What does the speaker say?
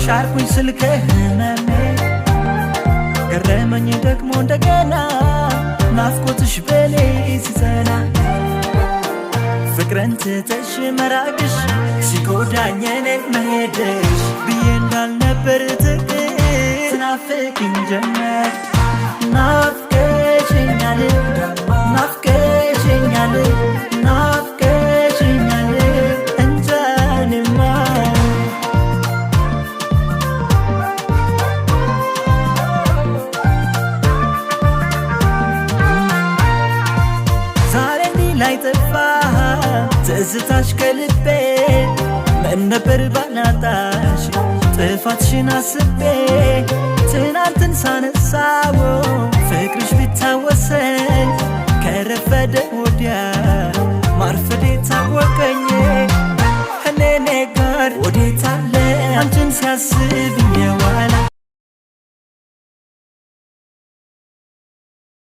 ሻርኩኝ ስልክህ መሜ ገረመኝ ደግሞ እንደገና ናፍቆትሽ በኔ ሲጸና ፍቅርን ትተሽ መራቅሽ ሲጎዳኝ እኔን መሄድሽ ብዬ እንዳልነበር ትናፍቅኝ ጀመር ናፍቀሽኛል ናፍቀሽኛል ናፍቀሽኛል እንጃንማ ዛሬ እንዲህ ላይ ጠፋ ትዝታሽ ከልቤ ምን ነበር ባላጣሽ ጥፋትሽን አስቤ ትናንትን ሳነሳው ፍቅርሽ ቢታወሰኝ ከረፈደ ወዲያ ማርፈዴ ታወቀኝ